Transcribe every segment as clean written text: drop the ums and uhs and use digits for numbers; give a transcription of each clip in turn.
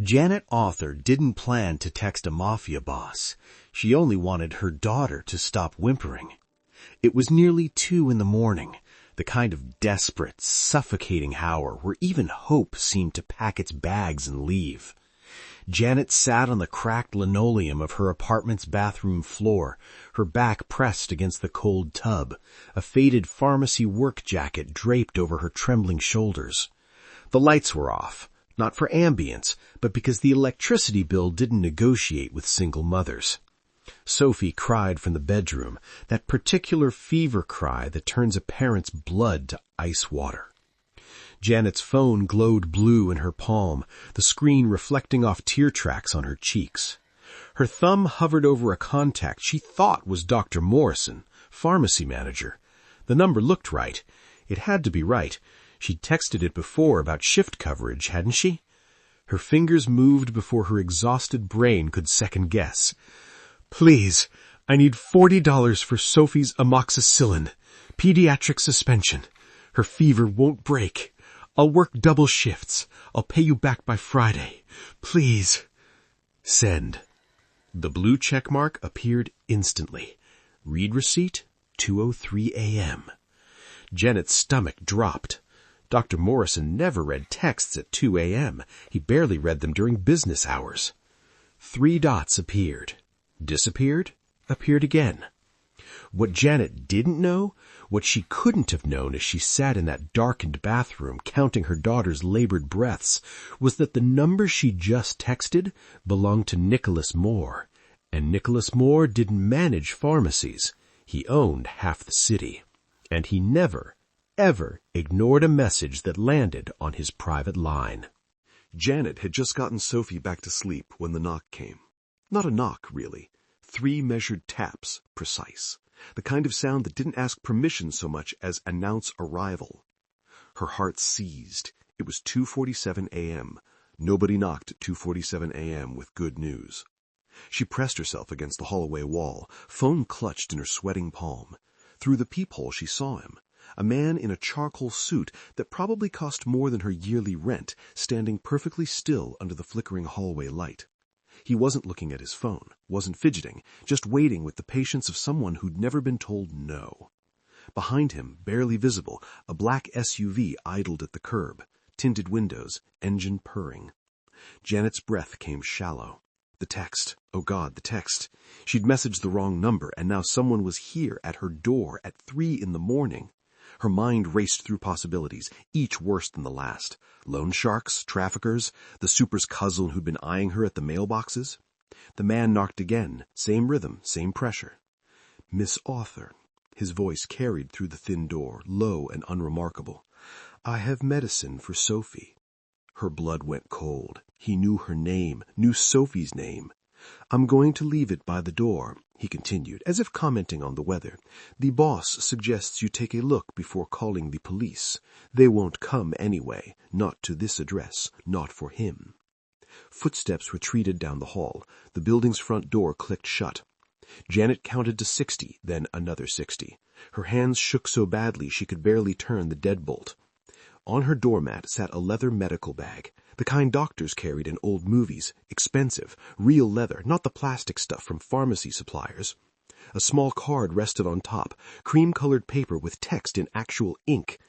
Janet Author didn't plan to text a Mafia boss. She only wanted her daughter to stop whimpering. It was nearly 2 a.m, the kind of desperate, suffocating hour where even hope seemed to pack its bags and leave. Janet sat on the cracked linoleum of her apartment's bathroom floor, her back pressed against the cold tub, a faded pharmacy work jacket draped over her trembling shoulders. The lights were off, not for ambience, but because the electricity bill didn't negotiate with single mothers. Sophie cried from the bedroom, that particular fever cry that turns a parent's blood to ice water. Janet's phone glowed blue in her palm, the screen reflecting off tear tracks on her cheeks. Her thumb hovered over a contact she thought was Dr. Morrison, pharmacy manager. The number looked right. It had to be right. She'd texted it before about shift coverage, hadn't she? Her fingers moved before her exhausted brain could second guess. Please, I need $40 for Sophie's amoxicillin. Pediatric suspension. Her fever won't break. I'll work double shifts. I'll pay you back by Friday. Please. Send. The blue check mark appeared instantly. Read receipt, 2:03 a.m. Janet's stomach dropped. Dr. Morrison never read texts at 2 a.m. He barely read them during business hours. 3 dots appeared. Disappeared. Appeared again. What Janet didn't know, what she couldn't have known as she sat in that darkened bathroom counting her daughter's labored breaths, was that the number she just texted belonged to Nicholas Moore. And Nicholas Moore didn't manage pharmacies. He owned half the city. And he never, ever ignored a message that landed on his private line. Janet had just gotten Sophie back to sleep when the knock came. Not a knock, really. 3 measured taps, precise. The kind of sound that didn't ask permission so much as announce arrival. Her heart seized. It was 2:47 a.m. Nobody knocked at 2:47 a.m. with good news. She pressed herself against the hallway wall, phone clutched in her sweating palm. Through the peephole she saw him, a man in a charcoal suit that probably cost more than her yearly rent, standing perfectly still under the flickering hallway light. He wasn't looking at his phone, wasn't fidgeting, just waiting with the patience of someone who'd never been told no. Behind him, barely visible, a black SUV idled at the curb, tinted windows, engine purring. Janet's breath came shallow. The text. Oh God, the text. She'd messaged the wrong number, and now someone was here at her door at 3 a.m. Her mind raced through possibilities, each worse than the last. Loan sharks, traffickers, the super's cousin who'd been eyeing her at the mailboxes. The man knocked again, same rhythm, same pressure. Miss Author. His voice carried through the thin door, low and unremarkable. I have medicine for Sophie. Her blood went cold. He knew her name, knew Sophie's name. I'm going to leave it by the door, he continued, as if commenting on the weather. The boss suggests you take a look before calling the police. They won't come anyway, not to this address, not for him. Footsteps retreated down the hall. The building's front door clicked shut. Janet counted to 60, then another 60. Her hands shook so badly she could barely turn the deadbolt. On her doormat sat a leather medical bag, the kind doctors carried in old movies, expensive, real leather, not the plastic stuff from pharmacy suppliers. A small card rested on top, cream-colored paper with text in actual ink.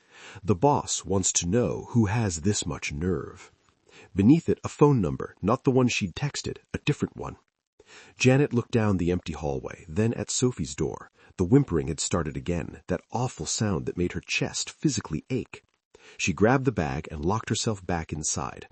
The boss wants to know who has this much nerve. Beneath it, a phone number, not the one she'd texted, a different one. Janet looked down the empty hallway, then at Sophie's door. The whimpering had started again, that awful sound that made her chest physically ache. She grabbed the bag and locked herself back inside.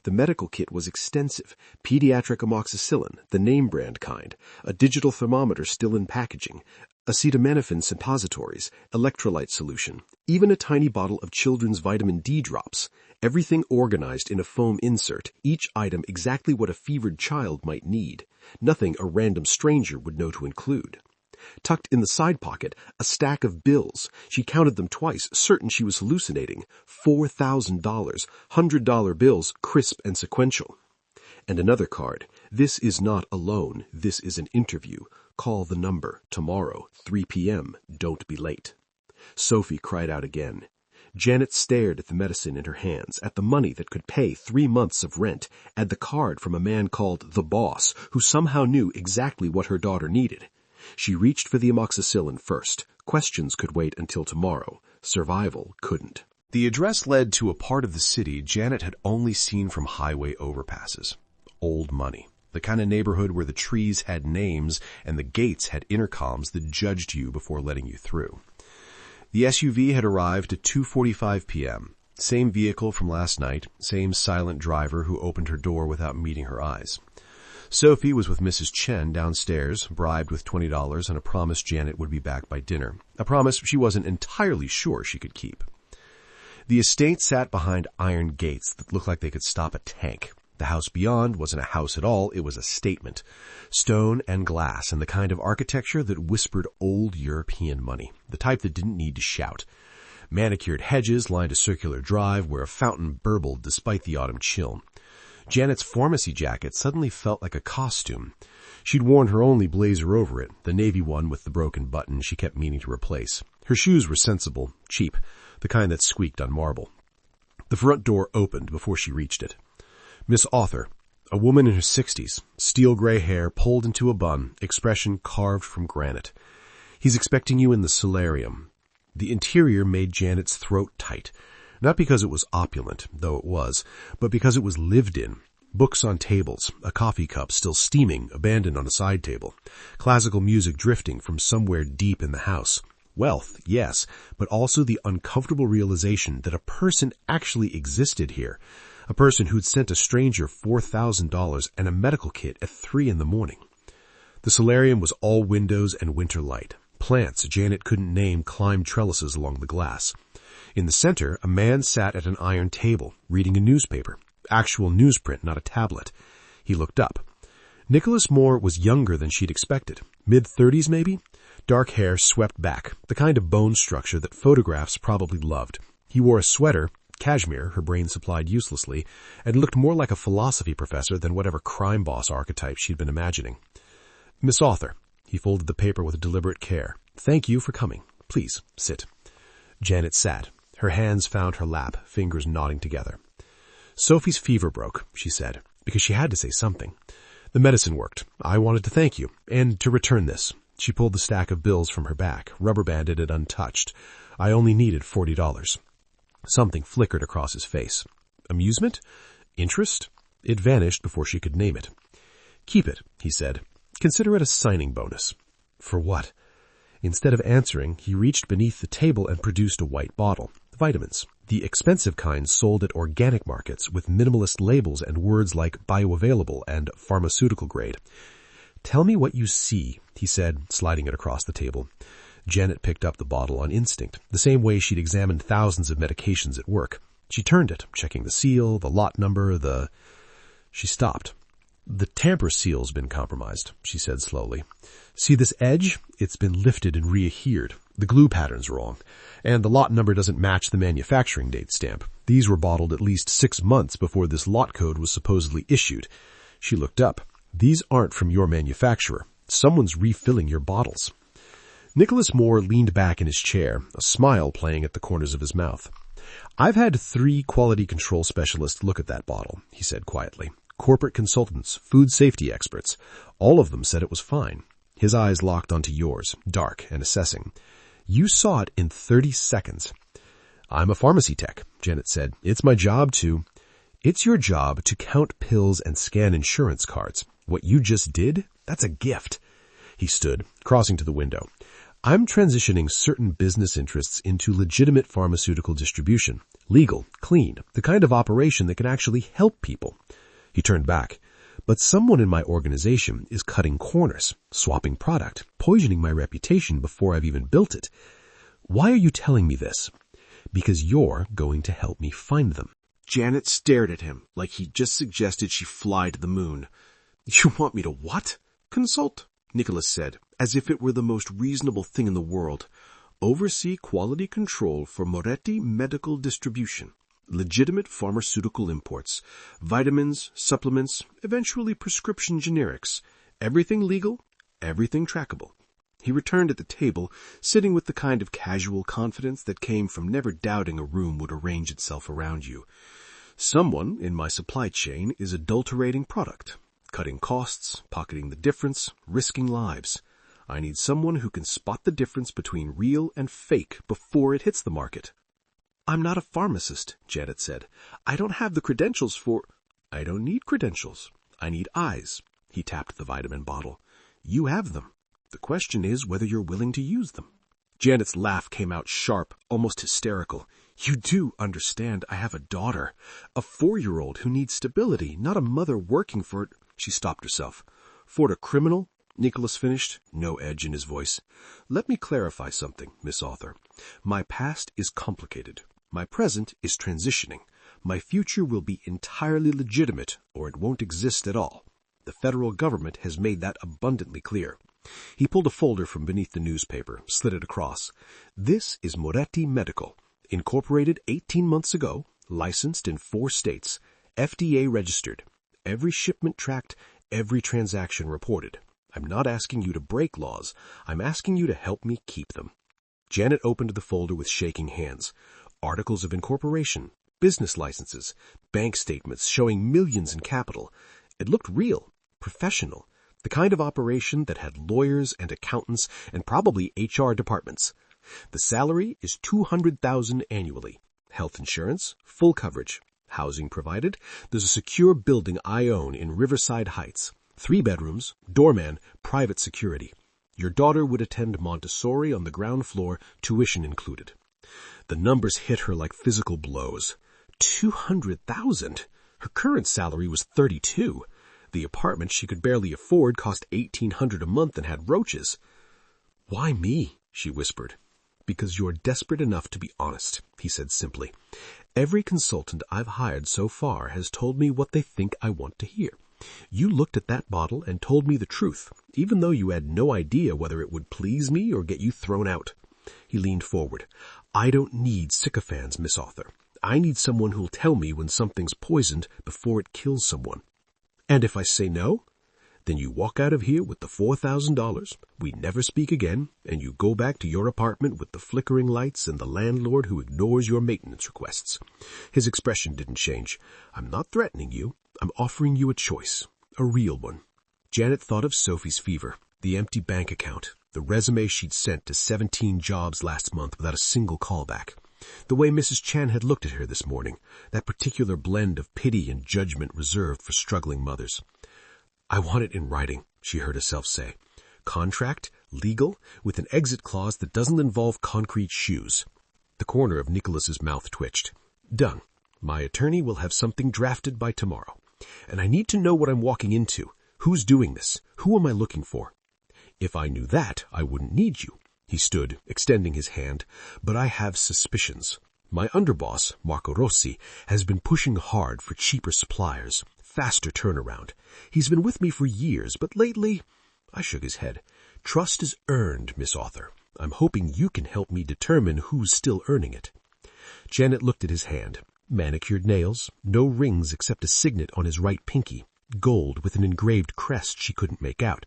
The medical kit was extensive. Pediatric amoxicillin, the name brand kind, a digital thermometer still in packaging, acetaminophen suppositories, electrolyte solution, even a tiny bottle of children's vitamin D drops, everything organized in a foam insert, each item exactly what a fevered child might need, nothing a random stranger would know to include. Tucked in the side pocket, a stack of bills. She counted them twice, certain she was hallucinating. $4,000, $100 bills, crisp and sequential. And another card. This is not a loan. This is an interview. Call the number. Tomorrow, 3 p.m. Don't be late. Sophie cried out again. Janet stared at the medicine in her hands, at the money that could pay 3 months of rent, at the card from a man called the Boss, who somehow knew exactly what her daughter needed. She reached for the amoxicillin first. Questions could wait until tomorrow. Survival couldn't. The address led to a part of the city Janet had only seen from highway overpasses. Old money. The kind of neighborhood where the trees had names and the gates had intercoms that judged you before letting you through. The SUV had arrived at 2:45 p.m. Same vehicle from last night, same silent driver who opened her door without meeting her eyes. Sophie was with Mrs. Chen downstairs, bribed with $20 and a promise Janet would be back by dinner, a promise she wasn't entirely sure she could keep. The estate sat behind iron gates that looked like they could stop a tank. The house beyond wasn't a house at all, it was a statement. Stone and glass, and the kind of architecture that whispered old European money, the type that didn't need to shout. Manicured hedges lined a circular drive where a fountain burbled despite the autumn chill. Janet's pharmacy jacket suddenly felt like a costume. She'd worn her only blazer over it, the navy one with the broken button she kept meaning to replace. Her shoes were sensible, cheap, the kind that squeaked on marble. The front door opened before she reached it. Miss Author, a woman in her 60s, steel gray hair pulled into a bun, expression carved from granite. He's expecting you in the solarium. The interior made Janet's throat tight. Not because it was opulent, though it was, but because it was lived in. Books on tables, a coffee cup still steaming, abandoned on a side table. Classical music drifting from somewhere deep in the house. Wealth, yes, but also the uncomfortable realization that a person actually existed here. A person who'd sent a stranger $4,000 and a medical kit at 3 a.m. The solarium was all windows and winter light. Plants Janet couldn't name climbed trellises along the glass. In the center, a man sat at an iron table, reading a newspaper. Actual newsprint, not a tablet. He looked up. Nicholas Moore was younger than she'd expected. Mid-30s, maybe? Dark hair swept back, the kind of bone structure that photographs probably loved. He wore a sweater, cashmere, her brain supplied uselessly, and looked more like a philosophy professor than whatever crime boss archetype she'd been imagining. Miss Author. He folded the paper with deliberate care. Thank you for coming. Please, sit. Janet sat. Her hands found her lap, fingers knotting together. Sophie's fever broke, she said, because she had to say something. The medicine worked. I wanted to thank you, and to return this. She pulled the stack of bills from her back, rubber-banded and untouched. I only needed $40. Something flickered across his face. Amusement? Interest? It vanished before she could name it. Keep it, he said. Consider it a signing bonus. For what? Instead of answering, he reached beneath the table and produced a white bottle. Vitamins. The expensive kind sold at organic markets with minimalist labels and words like bioavailable and pharmaceutical grade. Tell me what you see, he said, sliding it across the table. Janet picked up the bottle on instinct, the same way she'd examined thousands of medications at work. She turned it, checking the seal, the lot number, She stopped. The tamper seal's been compromised, she said slowly. See this edge? It's been lifted and readhered. The glue pattern's wrong. And the lot number doesn't match the manufacturing date stamp. These were bottled at least 6 months before this lot code was supposedly issued. She looked up. These aren't from your manufacturer. Someone's refilling your bottles. Nicholas Moore leaned back in his chair, a smile playing at the corners of his mouth. I've had 3 quality control specialists look at that bottle, he said quietly. Corporate consultants, food safety experts. All of them said it was fine. His eyes locked onto yours, dark and assessing. You saw it in 30 seconds. I'm a pharmacy tech, Janet said. It's my job to... It's your job to count pills and scan insurance cards. What you just did, that's a gift. He stood, crossing to the window. I'm transitioning certain business interests into legitimate pharmaceutical distribution. Legal, clean, the kind of operation that can actually help people. He turned back. But someone in my organization is cutting corners, swapping product, poisoning my reputation before I've even built it. Why are you telling me this? Because you're going to help me find them. Janet stared at him like he'd just suggested she fly to the moon. You want me to what? Consult, Nicholas said, as if it were the most reasonable thing in the world. Oversee quality control for Moretti Medical Distribution. Legitimate pharmaceutical imports, vitamins, supplements, eventually prescription generics. Everything legal, everything trackable. He returned at the table, sitting with the kind of casual confidence that came from never doubting a room would arrange itself around you. Someone in my supply chain is adulterating product, cutting costs, pocketing the difference, risking lives. I need someone who can spot the difference between real and fake before it hits the market. I'm not a pharmacist, Janet said. I don't have the credentials for... I don't need credentials. I need eyes. He tapped the vitamin bottle. You have them. The question is whether you're willing to use them. Janet's laugh came out sharp, almost hysterical. You do understand I have a daughter, a 4-year-old who needs stability, not a mother working for it. She stopped herself. For a criminal, Nicholas finished, no edge in his voice. Let me clarify something, Miss Author. My past is complicated. My present is transitioning. My future will be entirely legitimate, or it won't exist at all. The federal government has made that abundantly clear. He pulled a folder from beneath the newspaper, slid it across. This is Moretti Medical, incorporated 18 months ago, licensed in 4 states, FDA registered. Every shipment tracked, every transaction reported. I'm not asking you to break laws. I'm asking you to help me keep them. Janet opened the folder with shaking hands. Articles of incorporation, business licenses, bank statements showing millions in capital. It looked real, professional, the kind of operation that had lawyers and accountants and probably HR departments. The salary is $200,000 annually. Health insurance, full coverage. Housing provided. There's a secure building I own in Riverside Heights. 3 bedrooms, doorman, private security. Your daughter would attend Montessori on the ground floor, tuition included. The numbers hit her like physical blows. $200,000. Her current salary was $32,000. The apartment she could barely afford cost $1,800 a month and had roaches. Why me? She whispered. Because you're desperate enough to be honest, he said simply. Every consultant I've hired so far has told me what they think I want to hear. You looked at that bottle and told me the truth, even though you had no idea whether it would please me or get you thrown out. He leaned forward. I don't need sycophants, Miss Author. I need someone who'll tell me when something's poisoned before it kills someone. And if I say no, then you walk out of here with the $4,000, we never speak again, and you go back to your apartment with the flickering lights and the landlord who ignores your maintenance requests. His expression didn't change. I'm not threatening you. I'm offering you a choice, a real one. Janet thought of Sophie's fever, the empty bank account, the resume she'd sent to 17 jobs last month without a single callback. The way Mrs. Chan had looked at her this morning, that particular blend of pity and judgment reserved for struggling mothers. I want it in writing, she heard herself say. Contract, legal, with an exit clause that doesn't involve concrete shoes. The corner of Nicholas's mouth twitched. Done. My attorney will have something drafted by tomorrow. And I need to know what I'm walking into. Who's doing this? Who am I looking for? If I knew that, I wouldn't need you. He stood, extending his hand. But I have suspicions. My underboss, Marco Rossi, has been pushing hard for cheaper suppliers, faster turnaround. He's been with me for years, but lately... I shook his head. Trust is earned, Miss Author. I'm hoping you can help me determine who's still earning it. Janet looked at his hand. Manicured nails, no rings except a signet on his right pinky, gold with an engraved crest she couldn't make out.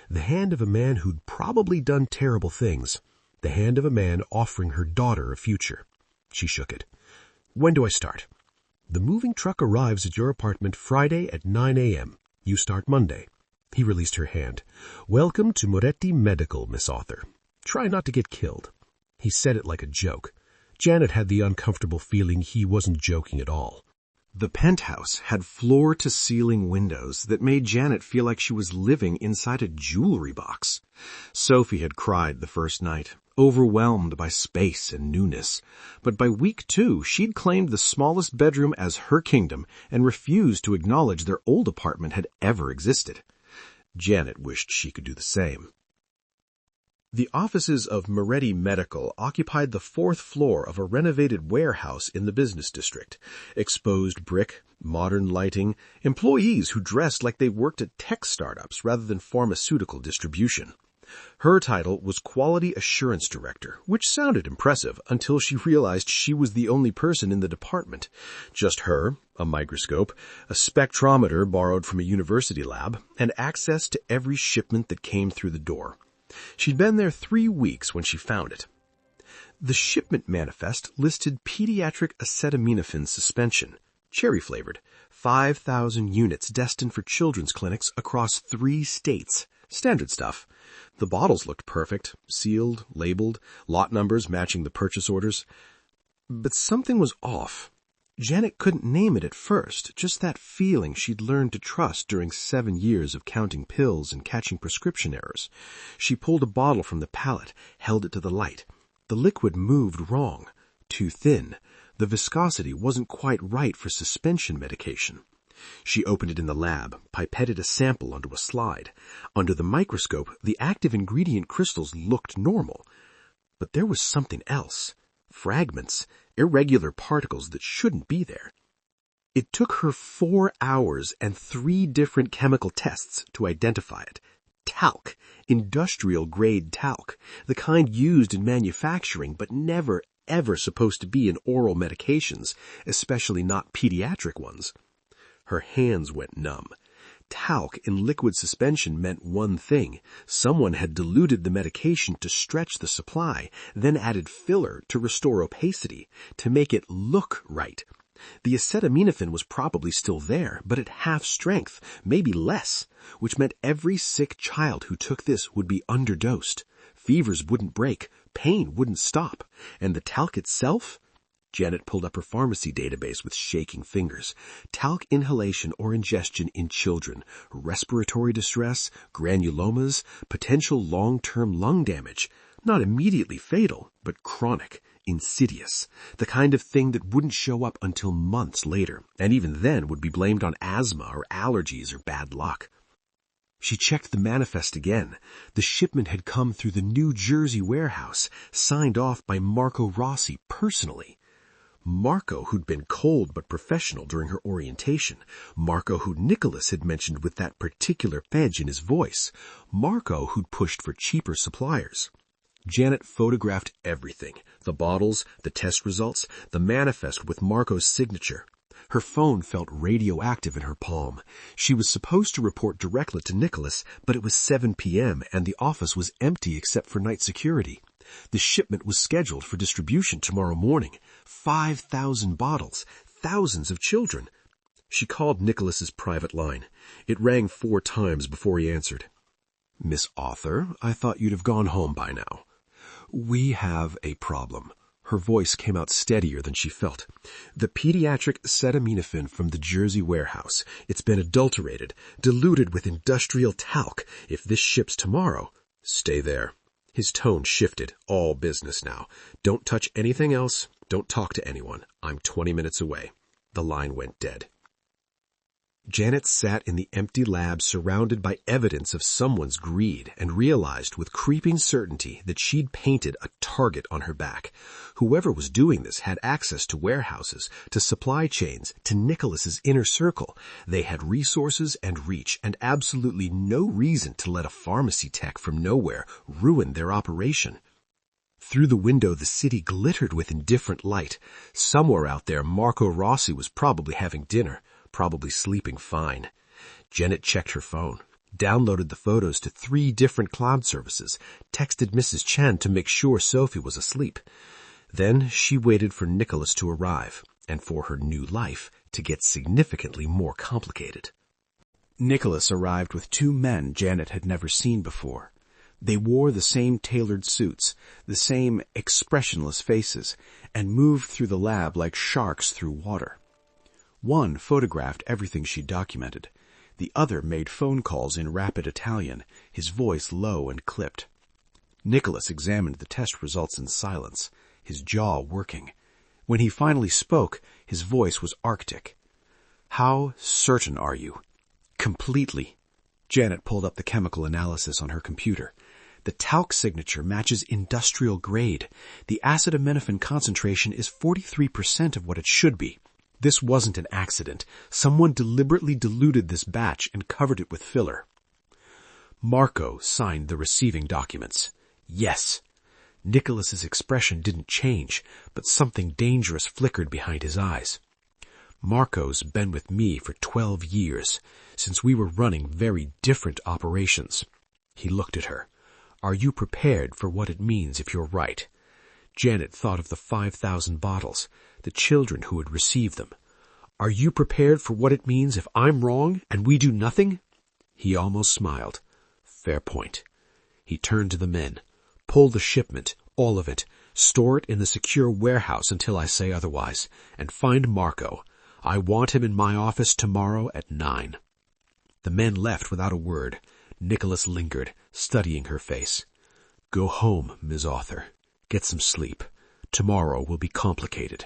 The hand of a man who'd probably done terrible things. The hand of a man offering her daughter a future. She shook it. When do I start? The moving truck arrives at your apartment Friday at 9 a.m. You start Monday. He released her hand. Welcome to Moretti Medical, Miss Author. Try not to get killed. He said it like a joke. Janet had the uncomfortable feeling he wasn't joking at all. The penthouse had floor-to-ceiling windows that made Janet feel like she was living inside a jewelry box. Sophie had cried the first night, overwhelmed by space and newness. But by week 2, she'd claimed the smallest bedroom as her kingdom and refused to acknowledge their old apartment had ever existed. Janet wished she could do the same. The offices of Moretti Medical occupied the 4th floor of a renovated warehouse in the business district. Exposed brick, modern lighting, employees who dressed like they worked at tech startups rather than pharmaceutical distribution. Her title was Quality Assurance Director, which sounded impressive until she realized she was the only person in the department. Just her, a microscope, a spectrometer borrowed from a university lab, and access to every shipment that came through the door. She'd been there 3 weeks when she found it. The shipment manifest listed pediatric acetaminophen suspension, cherry-flavored, 5,000 units destined for children's clinics across 3 states. Standard stuff. The bottles looked perfect, sealed, labeled, lot numbers matching the purchase orders. But something was off. Janet couldn't name it at first, just that feeling she'd learned to trust during 7 years of counting pills and catching prescription errors. She pulled a bottle from the pallet, held it to the light. The liquid moved wrong, too thin. The viscosity wasn't quite right for suspension medication. She opened it in the lab, pipetted a sample onto a slide. Under the microscope, the active ingredient crystals looked normal. But there was something else. Fragments, irregular particles that shouldn't be there. It took her 4 hours and 3 different chemical tests to identify it. Talc, industrial-grade talc, the kind used in manufacturing but never, ever supposed to be in oral medications, especially not pediatric ones. Her hands went numb. Talc in liquid suspension meant one thing. Someone had diluted the medication to stretch the supply, then added filler to restore opacity, to make it look right. The acetaminophen was probably still there, but at half strength, maybe less, which meant every sick child who took this would be underdosed. Fevers wouldn't break, pain wouldn't stop, and the talc itself? Janet pulled up her pharmacy database with shaking fingers. Talc inhalation or ingestion in children, respiratory distress, granulomas, potential long-term lung damage. Not immediately fatal, but chronic, insidious. The kind of thing that wouldn't show up until months later, and even then would be blamed on asthma or allergies or bad luck. She checked the manifest again. The shipment had come through the New Jersey warehouse, signed off by Marco Rossi personally. Marco, who'd been cold but professional during her orientation. Marco, who Nicholas had mentioned with that particular edge in his voice. Marco, who'd pushed for cheaper suppliers. Janet photographed everything. The bottles, the test results, the manifest with Marco's signature. Her phone felt radioactive in her palm. She was supposed to report directly to Nicholas, but it was 7 p.m. and the office was empty except for night security. The shipment was scheduled for distribution tomorrow morning. 5,000 bottles, thousands of children. She called Nicholas's private line. It rang 4 times before he answered. "Miss Author, I thought you'd have gone home by now." "We have a problem." Her voice came out steadier than she felt. "The pediatric acetaminophen from the Jersey warehouse. It's been adulterated, diluted with industrial talc. If this ships tomorrow..." "Stay there." His tone shifted. "All business now. Don't touch anything else. Don't talk to anyone. I'm 20 minutes away." The line went dead. Janet sat in the empty lab surrounded by evidence of someone's greed and realized with creeping certainty that she'd painted a target on her back. Whoever was doing this had access to warehouses, to supply chains, to Nicholas's inner circle. They had resources and reach and absolutely no reason to let a pharmacy tech from nowhere ruin their operation. Through the window the city glittered with indifferent light. Somewhere out there Marco Rossi was probably having dinner. Probably sleeping fine. Janet checked her phone, downloaded the photos to 3 different cloud services, texted Mrs. Chen to make sure Sophie was asleep. Then she waited for Nicholas to arrive, and for her new life to get significantly more complicated. Nicholas arrived with 2 men Janet had never seen before. They wore the same tailored suits, the same expressionless faces, and moved through the lab like sharks through water. One photographed everything she documented. The other made phone calls in rapid Italian, his voice low and clipped. Nicholas examined the test results in silence, his jaw working. When he finally spoke, his voice was arctic. "How certain are you?" "Completely." Janet pulled up the chemical analysis on her computer. The talc signature matches industrial grade. The acetaminophen concentration is 43% of what it should be. This wasn't an accident. Someone deliberately diluted this batch and covered it with filler. Marco signed the receiving documents. Yes. Nicholas's expression didn't change, but something dangerous flickered behind his eyes. "Marco's been with me for 12 years, since we were running very different operations." He looked at her. Are you prepared for what it means if you're right? Janet thought of the 5,000 bottles, the children who would receive them. Are you prepared for what it means if I'm wrong and we do nothing? He almost smiled. Fair point. He turned to the men. Pull the shipment, all of it. Store it in the secure warehouse until I say otherwise. And find Marco. I want him in my office tomorrow at 9. The men left without a word. Nicholas lingered, studying her face. Go home, Ms. Author. Get some sleep. Tomorrow will be complicated.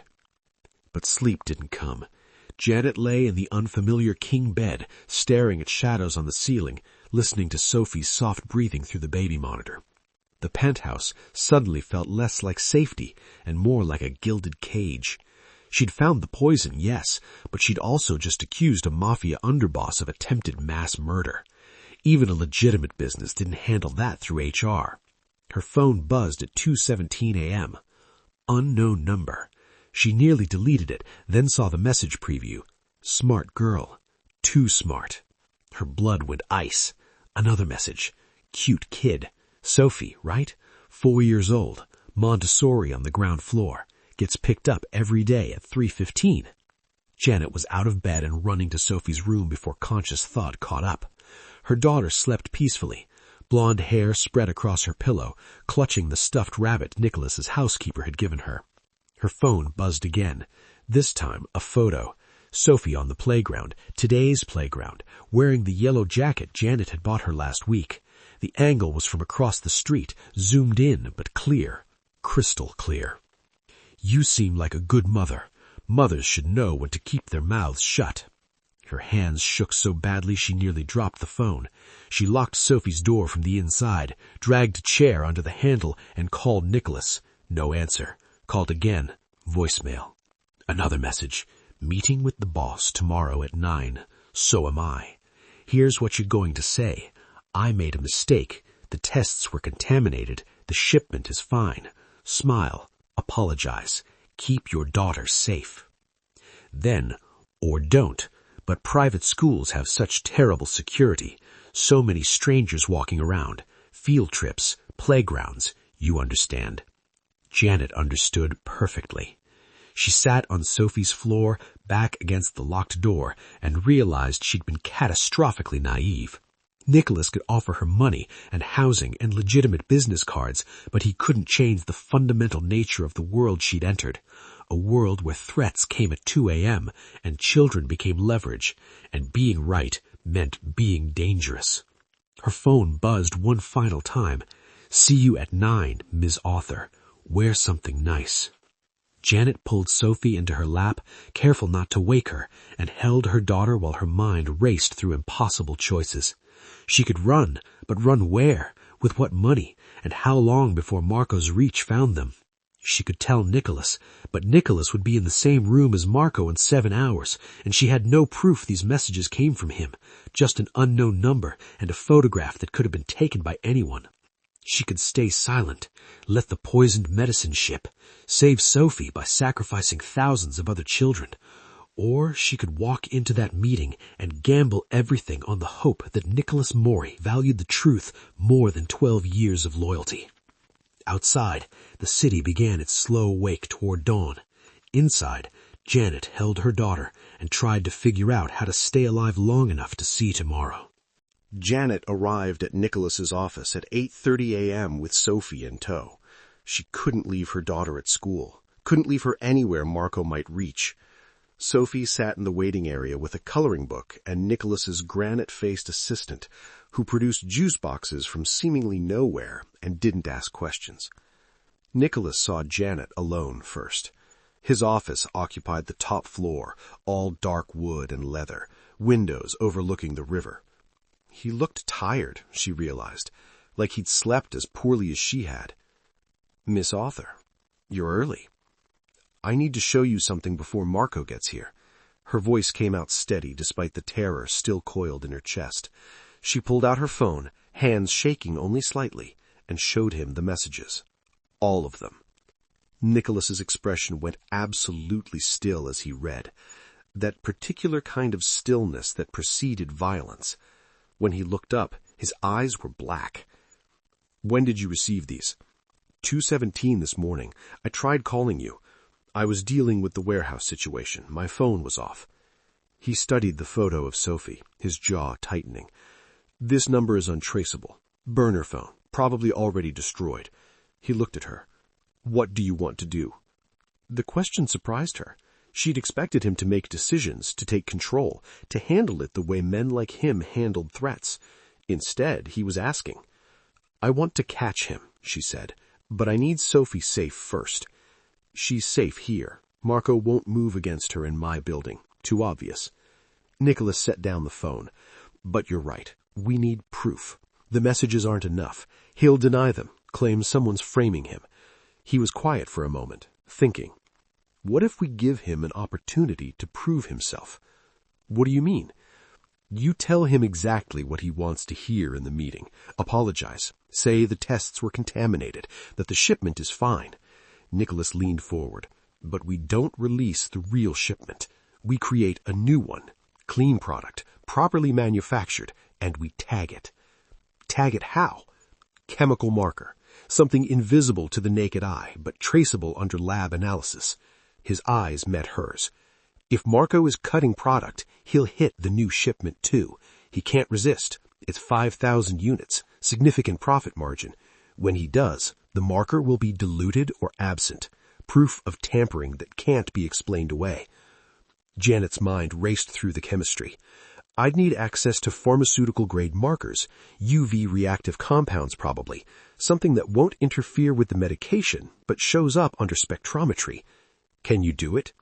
But sleep didn't come. Janet lay in the unfamiliar king bed, staring at shadows on the ceiling, listening to Sophie's soft breathing through the baby monitor. The penthouse suddenly felt less like safety and more like a gilded cage. She'd found the poison, yes, but she'd also just accused a Mafia underboss of attempted mass murder. Even a legitimate business didn't handle that through HR. Her phone buzzed at 2:17 a.m. Unknown number. She nearly deleted it, then saw the message preview. Smart girl. Too smart. Her blood went ice. Another message. Cute kid. Sophie, right? 4 years old. Montessori on the ground floor. Gets picked up every day at 3:15. Janet was out of bed and running to Sophie's room before conscious thought caught up. Her daughter slept peacefully. Blonde hair spread across her pillow, clutching the stuffed rabbit Nicholas's housekeeper had given her. Her phone buzzed again. This time, a photo. Sophie on the playground, today's playground, wearing the yellow jacket Janet had bought her last week. The angle was from across the street, zoomed in but clear. Crystal clear. You seem like a good mother. Mothers should know when to keep their mouths shut. Her hands shook so badly she nearly dropped the phone. She locked Sophie's door from the inside, dragged a chair under the handle, and called Nicholas. No answer. Called again. Voicemail. Another message. Meeting with the boss tomorrow at 9. So am I. Here's what you're going to say. I made a mistake. The tests were contaminated. The shipment is fine. Smile. Apologize. Keep your daughter safe. Then, or don't, but private schools have such terrible security. So many strangers walking around. Field trips, playgrounds. You understand. Janet understood perfectly. She sat on Sophie's floor, back against the locked door, and realized she'd been catastrophically naive. Nicholas could offer her money and housing and legitimate business cards, but he couldn't change the fundamental nature of the world she'd entered. A world where threats came at 2 a.m. and children became leverage, and being right meant being dangerous. Her phone buzzed one final time. See you at 9, Ms. Author. Wear something nice. Janet pulled Sophie into her lap, careful not to wake her, and held her daughter while her mind raced through impossible choices. She could run, but run where? With what money? And how long before Marco's reach found them? She could tell Nicholas, but Nicholas would be in the same room as Marco in 7 hours, and she had no proof these messages came from him, just an unknown number and a photograph that could have been taken by anyone. She could stay silent, let the poisoned medicine ship, save Sophie by sacrificing thousands of other children. Or she could walk into that meeting and gamble everything on the hope that Nicholas Morey valued the truth more than 12 years of loyalty. Outside, the city began its slow wake toward dawn. Inside, Janet held her daughter and tried to figure out how to stay alive long enough to see tomorrow. Janet arrived at Nicholas's office at 8:30 a.m. with Sophie in tow. She couldn't leave her daughter at school, couldn't leave her anywhere Marco might reach. Sophie sat in the waiting area with a coloring book and Nicholas's granite-faced assistant, who produced juice boxes from seemingly nowhere and didn't ask questions. Nicholas saw Janet alone first. His office occupied the top floor, all dark wood and leather, windows overlooking the river. He looked tired, she realized, like he'd slept as poorly as she had. Miss Author, you're early. I need to show you something before Marco gets here. Her voice came out steady despite the terror still coiled in her chest. She pulled out her phone, hands shaking only slightly, and showed him the messages. All of them. Nicholas's expression went absolutely still as he read. That particular kind of stillness that preceded violence. When he looked up, his eyes were black. When did you receive these? 2:17 this morning. I tried calling you. I was dealing with the warehouse situation. My phone was off. He studied the photo of Sophie, his jaw tightening. This number is untraceable. Burner phone, probably already destroyed. He looked at her. What do you want to do? The question surprised her. She'd expected him to make decisions, to take control, to handle it the way men like him handled threats. Instead, he was asking. I want to catch him, she said, but I need Sophie safe first. She's safe here. Marco won't move against her in my building. Too obvious. Nicholas set down the phone. But you're right. We need proof. The messages aren't enough. He'll deny them, claim someone's framing him. He was quiet for a moment, thinking. What if we give him an opportunity to prove himself? What do you mean? You tell him exactly what he wants to hear in the meeting. Apologize. Say the tests were contaminated, that the shipment is fine. Nicholas leaned forward. But we don't release the real shipment. We create a new one, clean product, properly manufactured, and we tag it. Tag it how? Chemical marker. Something invisible to the naked eye, but traceable under lab analysis. His eyes met hers. If Marco is cutting product, he'll hit the new shipment too. He can't resist. It's 5,000 units, significant profit margin. When he does, the marker will be diluted or absent, proof of tampering that can't be explained away. Janet's mind raced through the chemistry. I'd need access to pharmaceutical-grade markers, UV reactive compounds probably, something that won't interfere with the medication, but shows up under spectrometry. Can you do it?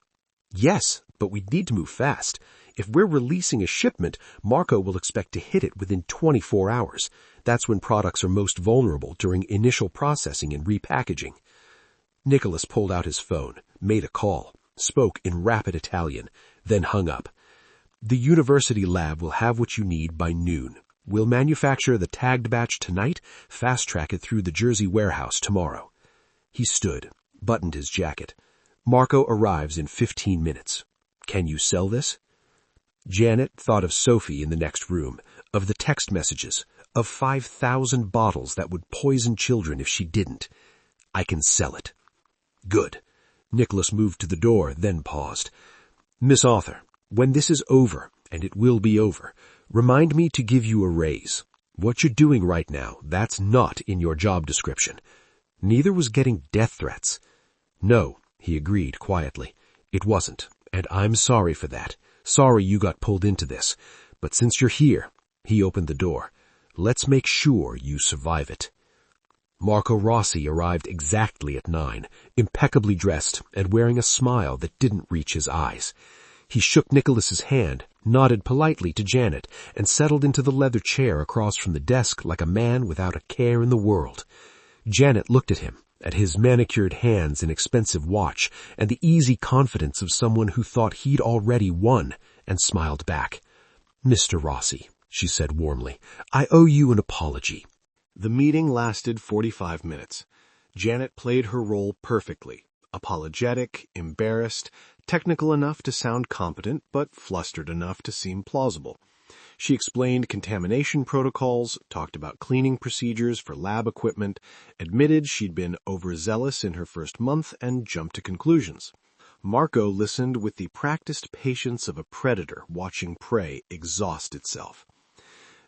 Yes, but we'd need to move fast. If we're releasing a shipment, Marco will expect to hit it within 24 hours. That's when products are most vulnerable during initial processing and repackaging. Nicholas pulled out his phone, made a call, spoke in rapid Italian, then hung up. The university lab will have what you need by noon. We'll manufacture the tagged batch tonight, fast-track it through the Jersey warehouse tomorrow. He stood, buttoned his jacket. Marco arrives in 15 minutes. Can you sell this? Janet thought of Sophie in the next room, of the text messages, of 5,000 bottles that would poison children if she didn't. I can sell it. Good. Nicholas moved to the door, then paused. Miss Author, when this is over, and it will be over, remind me to give you a raise. What you're doing right now, that's not in your job description. Neither was getting death threats. No, he agreed quietly. It wasn't, and I'm sorry for that. Sorry you got pulled into this. But since you're here, he opened the door. Let's make sure you survive it. Marco Rossi arrived exactly at 9, impeccably dressed and wearing a smile that didn't reach his eyes. He shook Nicholas's hand, nodded politely to Janet, and settled into the leather chair across from the desk like a man without a care in the world. Janet looked at him, at his manicured hands and expensive watch, and the easy confidence of someone who thought he'd already won, and smiled back. Mr. Rossi, she said warmly, I owe you an apology. The meeting lasted 45 minutes. Janet played her role perfectly. Apologetic, embarrassed, technical enough to sound competent, but flustered enough to seem plausible. She explained contamination protocols, talked about cleaning procedures for lab equipment, admitted she'd been overzealous in her first month, and jumped to conclusions. Marco listened with the practiced patience of a predator watching prey exhaust itself.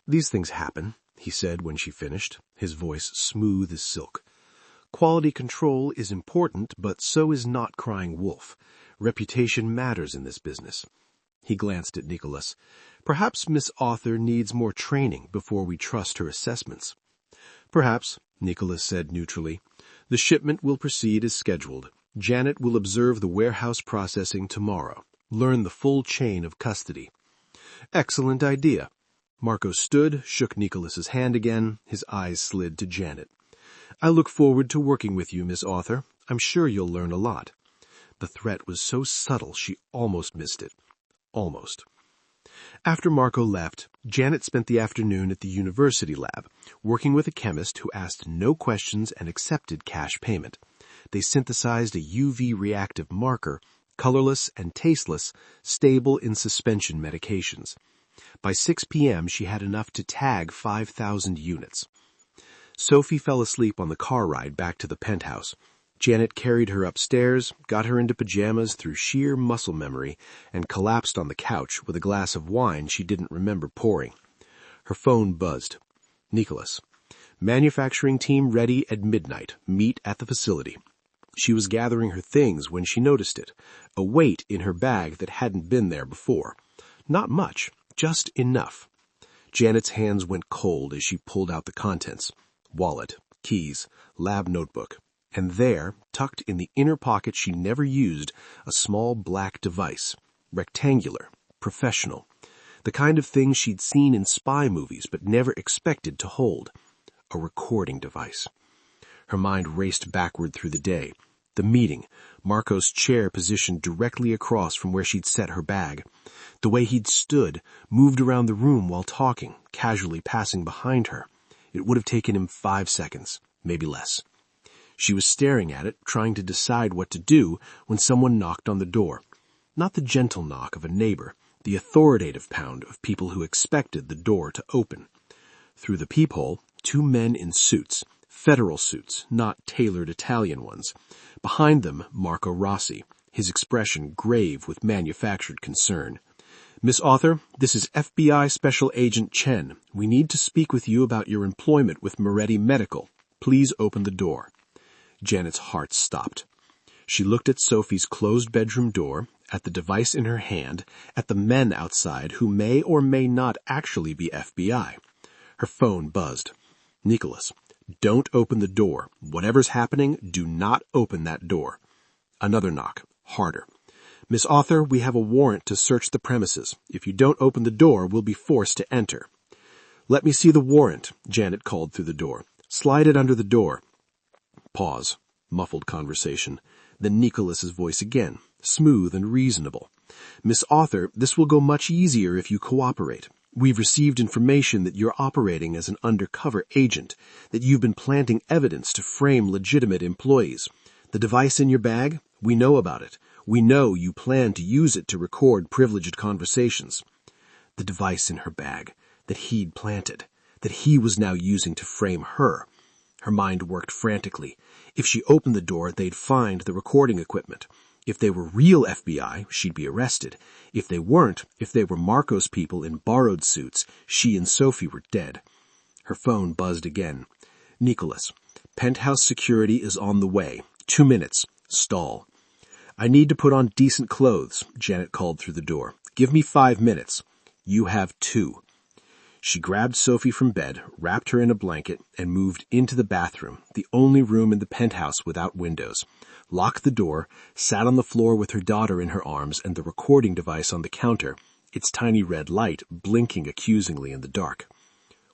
These things happen, he said when she finished, his voice smooth as silk. Quality control is important, but so is not crying wolf. Reputation matters in this business. He glanced at Nicholas. Perhaps Miss Author needs more training before we trust her assessments. Perhaps, Nicholas said neutrally. The shipment will proceed as scheduled. Janet will observe the warehouse processing tomorrow. Learn the full chain of custody. Excellent idea. Marco stood, shook Nicholas's hand again. His eyes slid to Janet. I look forward to working with you, Miss Author. I'm sure you'll learn a lot. The threat was so subtle she almost missed it. Almost. After Marco left, Janet spent the afternoon at the university lab, working with a chemist who asked no questions and accepted cash payment. They synthesized a UV reactive marker, colorless and tasteless, stable in suspension medications. By 6 p.m., she had enough to tag 5,000 units. Sophie fell asleep on the car ride back to the penthouse. Janet carried her upstairs, got her into pajamas through sheer muscle memory, and collapsed on the couch with a glass of wine she didn't remember pouring. Her phone buzzed. Nicholas. Manufacturing team ready at midnight. Meet at the facility. She was gathering her things when she noticed it, a weight in her bag that hadn't been there before. Not much, just enough. Janet's hands went cold as she pulled out the contents. Wallet, keys, lab notebook. And there, tucked in the inner pocket she never used, a small black device. Rectangular, professional. The kind of thing she'd seen in spy movies but never expected to hold. A recording device. Her mind raced backward through the day. The meeting, Marco's chair positioned directly across from where she'd set her bag. The way he'd stood, moved around the room while talking, casually passing behind her. It would have taken him 5 seconds, maybe less. She was staring at it, trying to decide what to do, when someone knocked on the door. Not the gentle knock of a neighbor, the authoritative pound of people who expected the door to open. Through the peephole, 2 men in suits, federal suits, not tailored Italian ones. Behind them, Marco Rossi, his expression grave with manufactured concern. "Miss Author, this is FBI Special Agent Chen. We need to speak with you about your employment with Moretti Medical. Please open the door." Janet's heart stopped. She looked at Sophie's closed bedroom door, at the device in her hand, at the men outside who may or may not actually be FBI. Her phone buzzed. "Nicholas, don't open the door. Whatever's happening, do not open that door." Another knock, harder. "Miss Author, we have a warrant to search the premises. If you don't open the door, we'll be forced to enter." "Let me see the warrant," Janet called through the door. "Slide it under the door." Pause. Muffled conversation. Then Nicholas's voice again, smooth and reasonable. "Miss Author, this will go much easier if you cooperate. We've received information that you're operating as an undercover agent, that you've been planting evidence to frame legitimate employees. The device in your bag? We know about it. We know you plan to use it to record privileged conversations." The device in her bag, that he'd planted, that he was now using to frame her. Her mind worked frantically. If she opened the door, they'd find the recording equipment. If they were real FBI, she'd be arrested. If they weren't, if they were Marco's people in borrowed suits, she and Sophie were dead. Her phone buzzed again. "Nicholas, penthouse security is on the way. 2 minutes. Stall." "I need to put on decent clothes," Janet called through the door. "Give me 5 minutes." "You have 2. She grabbed Sophie from bed, wrapped her in a blanket, and moved into the bathroom, the only room in the penthouse without windows. Locked the door, sat on the floor with her daughter in her arms and the recording device on the counter, its tiny red light blinking accusingly in the dark.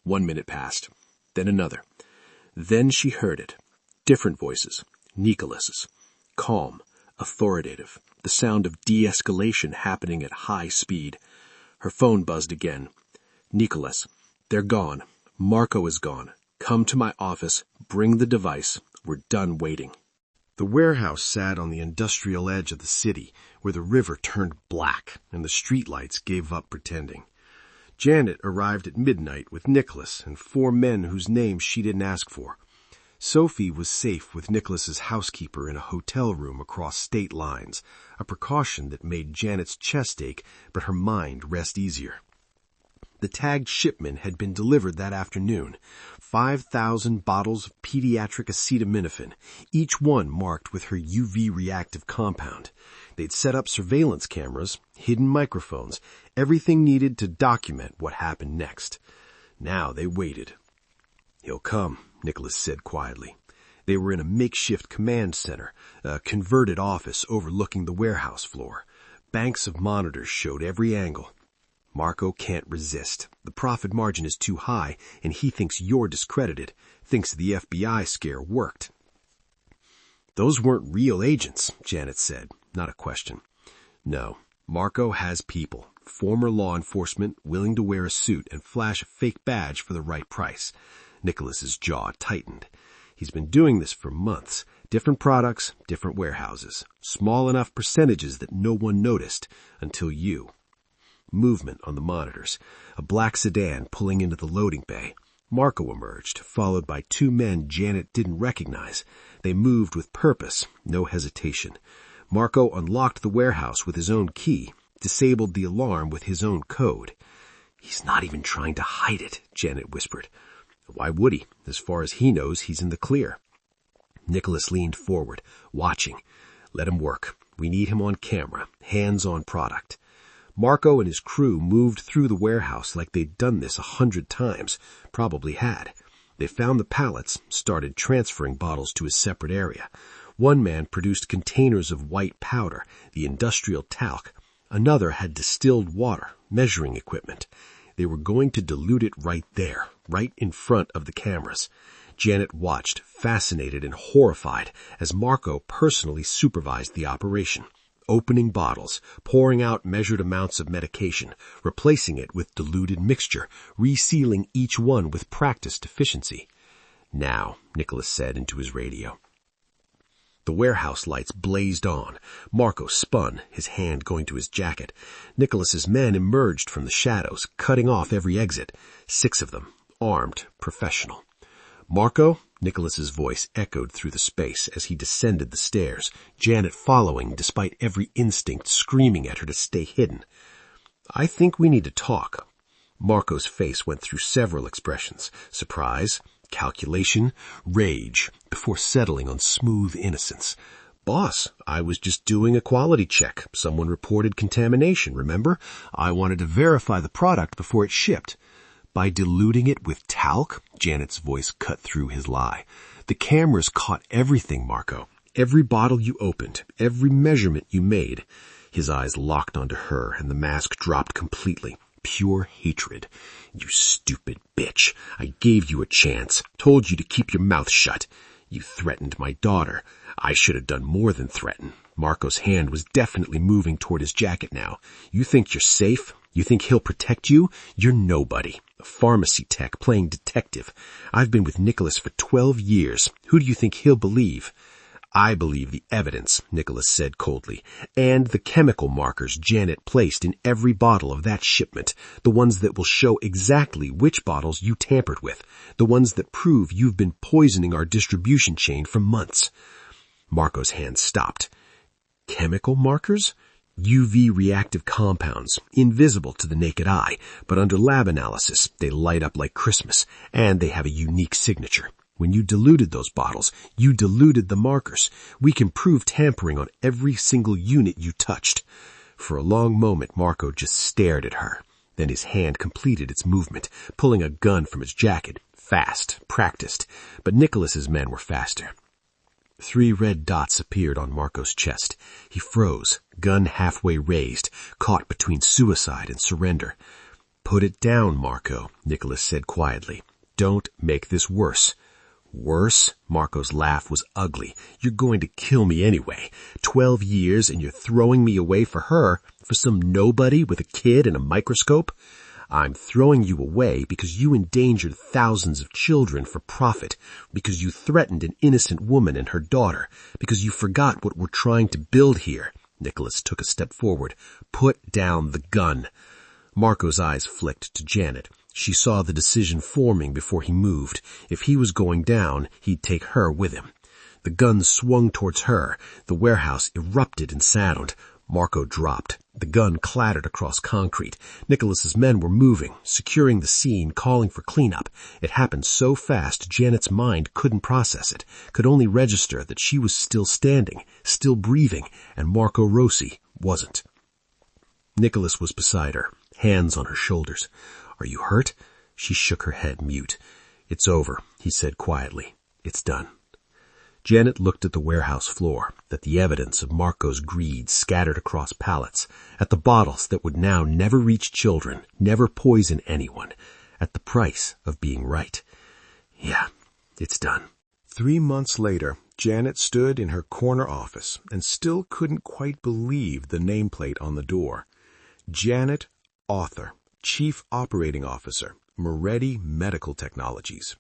1 minute passed. Then another. Then she heard it. Different voices. Nicholas's. Calm, authoritative, the sound of de-escalation happening at high speed. Her phone buzzed again. "Nicholas, they're gone. Marco is gone. Come to my office. Bring the device. We're done waiting." The warehouse sat on the industrial edge of the city, where the river turned black and the streetlights gave up pretending. Janet arrived at midnight with Nicholas and 4 men whose names she didn't ask for. Sophie was safe with Nicholas's housekeeper in a hotel room across state lines, a precaution that made Janet's chest ache but her mind rest easier. The tagged shipment had been delivered that afternoon, 5,000 bottles of pediatric acetaminophen, each one marked with her UV reactive compound. They'd set up surveillance cameras, hidden microphones, everything needed to document what happened next. Now they waited. "He'll come," Nicholas said quietly. They were in a makeshift command center, a converted office overlooking the warehouse floor. Banks of monitors showed every angle. "Marco can't resist. The profit margin is too high, and he thinks you're discredited, thinks the FBI scare worked." "Those weren't real agents," Janet said, not a question. "No, Marco has people, former law enforcement willing to wear a suit and flash a fake badge for the right price." Nicholas's jaw tightened. "He's been doing this for months. Different products, different warehouses. Small enough percentages that no one noticed until you." Movement on the monitors. A black sedan pulling into the loading bay. Marco emerged, followed by two men Janet didn't recognize. They moved with purpose, no hesitation. Marco unlocked the warehouse with his own key, disabled the alarm with his own code. "He's not even trying to hide it," Janet whispered. "Why would he? As far as he knows, he's in the clear." Nicholas leaned forward, watching. "Let him work. We need him on camera, hands-on product." Marco and his crew moved through the warehouse like they'd done this 100 times, probably had. They found the pallets, started transferring bottles to a separate area. One man produced containers of white powder, the industrial talc. Another had distilled water, measuring equipment. They were going to dilute it right there, right in front of the cameras. Janet watched, fascinated and horrified, as Marco personally supervised the operation. Opening bottles, pouring out measured amounts of medication, replacing it with diluted mixture, resealing each one with practiced efficiency. "Now," Nicholas said into his radio. The warehouse lights blazed on. Marco spun, his hand going to his jacket. Nicholas's men emerged from the shadows, cutting off every exit. 6 of them, armed, professional. "Marco?" Nicholas's voice echoed through the space as he descended the stairs, Janet following despite every instinct screaming at her to stay hidden. "I think we need to talk." Marco's face went through several expressions: surprise, calculation, rage, before settling on smooth innocence. "Boss, I was just doing a quality check. Someone reported contamination, remember? I wanted to verify the product before it shipped." "By diluting it with talc?" Janet's voice cut through his lie. "The cameras caught everything, Marco. Every bottle you opened, every measurement you made." His eyes locked onto her, and the mask dropped completely. Pure hatred. "You stupid bitch. I gave you a chance. Told you to keep your mouth shut. You threatened my daughter. I should have done more than threaten." Marco's hand was definitely moving toward his jacket now. "You think you're safe? You think he'll protect you? You're nobody. A pharmacy tech playing detective. I've been with Nicholas for 12 years. Who do you think he'll believe?" "I believe the evidence," Nicholas said coldly, "and the chemical markers Janet placed in every bottle of that shipment, the ones that will show exactly which bottles you tampered with, the ones that prove you've been poisoning our distribution chain for months." Marco's hand stopped. "Chemical markers?" "UV reactive compounds, invisible to the naked eye, but under lab analysis, they light up like Christmas, and they have a unique signature. When you diluted those bottles, you diluted the markers. We can prove tampering on every single unit you touched." For a long moment, Marco just stared at her. Then his hand completed its movement, pulling a gun from his jacket. Fast, practiced, but Nicholas's men were faster. 3 red dots appeared on Marco's chest. He froze, gun halfway raised, caught between suicide and surrender. "Put it down, Marco," Nicholas said quietly. "Don't make this worse." "Worse?" Marco's laugh was ugly. "You're going to kill me anyway. 12 years and you're throwing me away for her, for some nobody with a kid and a microscope? I'm throwing you away because you endangered thousands of children for profit, because you threatened an innocent woman and her daughter, because you forgot what we're trying to build here." Nicholas took a step forward. "Put down the gun." Marco's eyes flicked to Janet. She saw the decision forming before he moved. If he was going down, he'd take her with him. The gun swung towards her. The warehouse erupted in sound. Marco dropped. The gun clattered across concrete. Nicholas's men were moving, securing the scene, calling for cleanup. It happened so fast, Janet's mind couldn't process it, could only register that she was still standing, still breathing, and Marco Rossi wasn't. Nicholas was beside her, hands on her shoulders. "Are you hurt?" She shook her head, mute. "It's over," he said quietly. "It's done." Janet looked at the warehouse floor, at the evidence of Marco's greed scattered across pallets, at the bottles that would now never reach children, never poison anyone, at the price of being right. "Yeah, it's done." 3 months later, Janet stood in her corner office and still couldn't quite believe the nameplate on the door. Janet Author, Chief Operating Officer, Moretti Medical Technologies.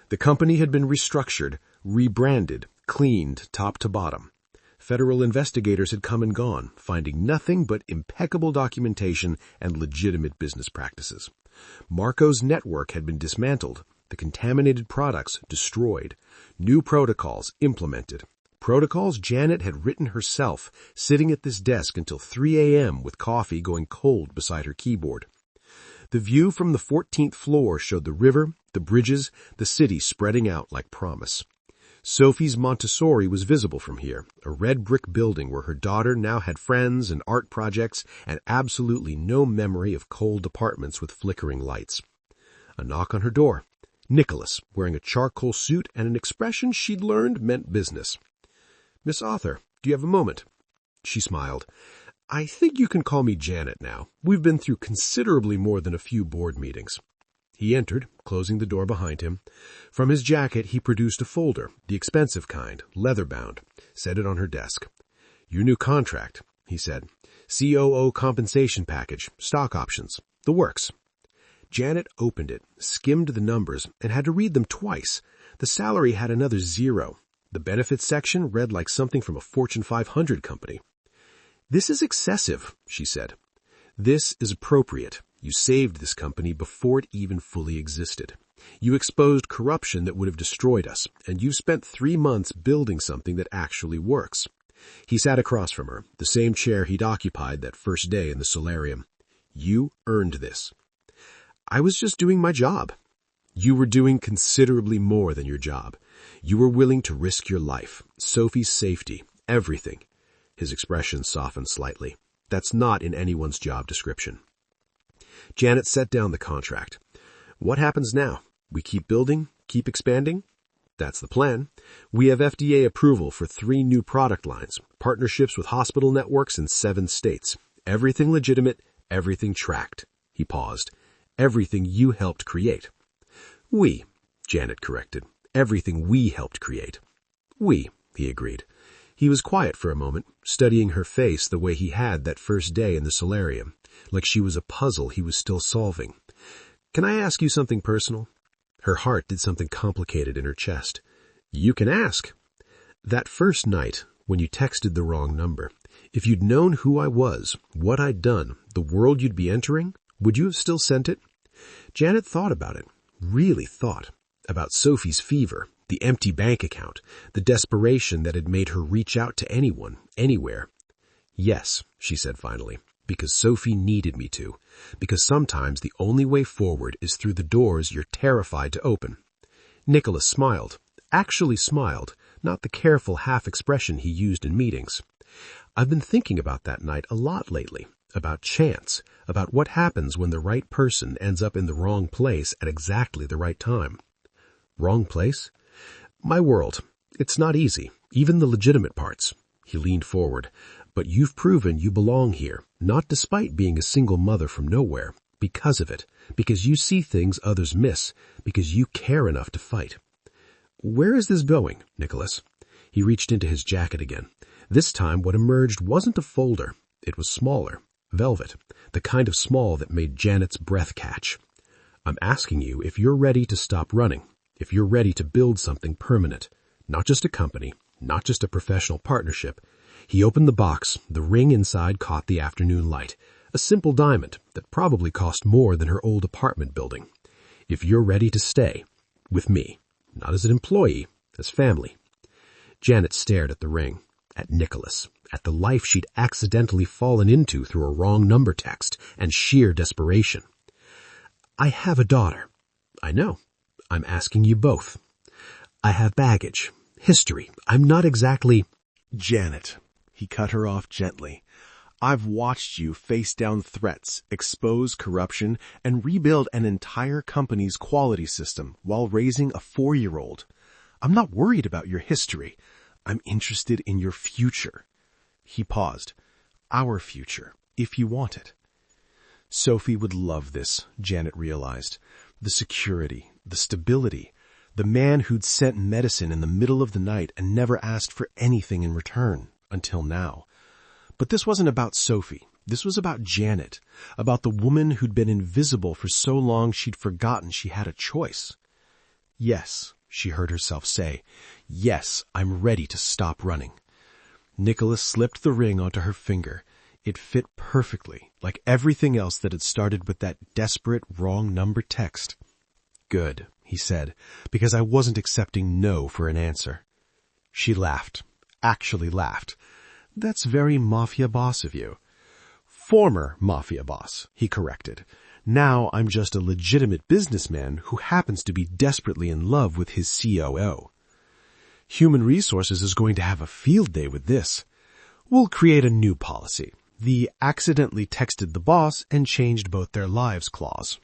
The company had been restructured, rebranded, cleaned top to bottom. Federal investigators had come and gone, finding nothing but impeccable documentation and legitimate business practices. Marco's network had been dismantled, The contaminated products destroyed. New protocols implemented. Protocols Janet had written herself, sitting at this desk until 3 a.m. with coffee going cold beside her keyboard. The view from the 14th floor showed the river, the bridges, the city spreading out like promise. Sophie's Montessori was visible from here, a red brick building where her daughter now had friends and art projects and absolutely no memory of cold apartments with flickering lights. A knock on her door. Nicholas, wearing a charcoal suit and an expression she'd learned meant business. "Miss Arthur, do you have a moment?" She smiled. "I think you can call me Janet now. We've been through considerably more than a few board meetings." He entered, closing the door behind him. From his jacket he produced a folder, the expensive kind, leather-bound, set it on her desk. "Your new contract," he said. "COO compensation package, stock options, the works." Janet opened it, skimmed the numbers, and had to read them twice. The salary had another 0. The benefits section read like something from a Fortune 500 company. "This is excessive," she said. "This is appropriate. You saved this company before it even fully existed. You exposed corruption that would have destroyed us, and you've spent 3 months building something that actually works." He sat across from her, the same chair he'd occupied that first day in the solarium. "You earned this." "I was just doing my job." "You were doing considerably more than your job. You were willing to risk your life, Sophie's safety, everything." His expression softened slightly. "That's not in anyone's job description." Janet set down the contract. "What happens now? We keep building, keep expanding?" "That's the plan. We have FDA approval for 3 new product lines, partnerships with hospital networks in 7 states. Everything legitimate, everything tracked." He paused. "Everything you helped create." "We," Janet corrected. "Everything we helped create." "We," he agreed. He was quiet for a moment, studying her face the way he had that first day in the solarium, like she was a puzzle he was still solving. "Can I ask you something personal?" Her heart did something complicated in her chest. "You can ask." "That first night, when you texted the wrong number, if you'd known who I was, what I'd done, the world you'd be entering, would you have still sent it?" Janet thought about it, really thought, about Sophie's fever, the empty bank account, the desperation that had made her reach out to anyone, anywhere. "Yes," she said finally, "because Sophie needed me to, because sometimes the only way forward is through the doors you're terrified to open." Nicholas smiled, actually smiled, not the careful half-expression he used in meetings. "I've been thinking about that night a lot lately, about chance, about what happens when the right person ends up in the wrong place at exactly the right time." "Wrong place?" "My world. It's not easy, even the legitimate parts." He leaned forward. "But you've proven you belong here, not despite being a single mother from nowhere, because of it, because you see things others miss, because you care enough to fight." "Where is this going, Nicholas?" He reached into his jacket again. This time what emerged wasn't a folder. It was smaller, velvet, the kind of small that made Janet's breath catch. "I'm asking you if you're ready to stop running, if you're ready to build something permanent, not just a company, not just a professional partnership." He opened the box. The ring inside caught the afternoon light, a simple diamond that probably cost more than her old apartment building. "If you're ready to stay, with me, not as an employee, as family." Janet stared at the ring, at Nicholas, at the life she'd accidentally fallen into through a wrong number text and sheer desperation. "I have a daughter." "I know. I'm asking you both." "I have baggage, history. I'm not exactly—" "Janet," he cut her off gently, "I've watched you face down threats, expose corruption, and rebuild an entire company's quality system while raising a 4-year-old. I'm not worried about your history. I'm interested in your future." He paused. "Our future, if you want it." Sophie would love this, Janet realized. The security, the stability, the man who'd sent medicine in the middle of the night and never asked for anything in return, until now. But this wasn't about Sophie. This was about Janet, about the woman who'd been invisible for so long she'd forgotten she had a choice. "Yes," she heard herself say. "Yes, I'm ready to stop running." Nicholas slipped the ring onto her finger. It fit perfectly, like everything else that had started with that desperate wrong number text. "Good," he said, because I wasn't accepting no for an answer. She laughed. Actually laughed. That's very Mafia boss of you. Former Mafia boss, he corrected. Now I'm just a legitimate businessman who happens to be desperately in love with his COO. Human Resources is going to have a field day with this. We'll create a new policy. The accidentally texted the boss and changed both their lives clause.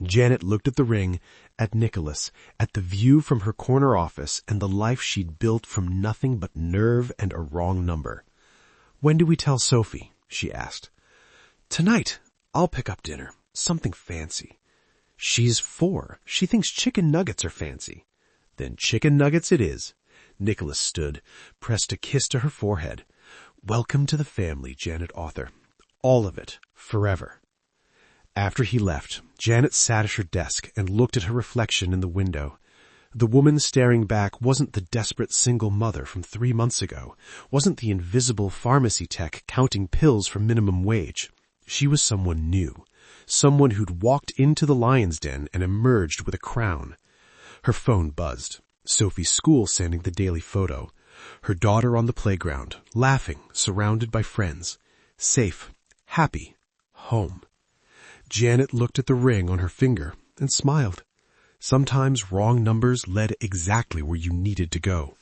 Janet looked at the ring, at Nicholas, at the view from her corner office and the life she'd built from nothing but nerve and a wrong number. When do we tell Sophie? She asked. Tonight. I'll pick up dinner. Something fancy. She's 4. She thinks chicken nuggets are fancy. Then chicken nuggets it is. Nicholas stood, pressed a kiss to her forehead. Welcome to the family, Janet Author. All of it. Forever. After he left, Janet sat at her desk and looked at her reflection in the window. The woman staring back wasn't the desperate single mother from 3 months ago, wasn't the invisible pharmacy tech counting pills for minimum wage. She was someone new, someone who'd walked into the lion's den and emerged with a crown. Her phone buzzed. Sophie's school sending the daily photo. Her daughter on the playground, laughing, surrounded by friends. Safe, happy, home. Janet looked at the ring on her finger and smiled. Sometimes wrong numbers led exactly where you needed to go.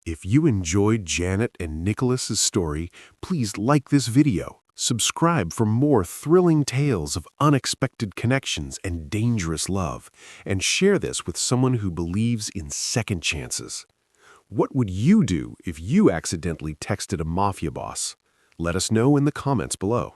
If you enjoyed Janet and Nicholas's story, please like this video, subscribe for more thrilling tales of unexpected connections and dangerous love, and share this with someone who believes in second chances. What would you do if you accidentally texted a mafia boss? Let us know in the comments below.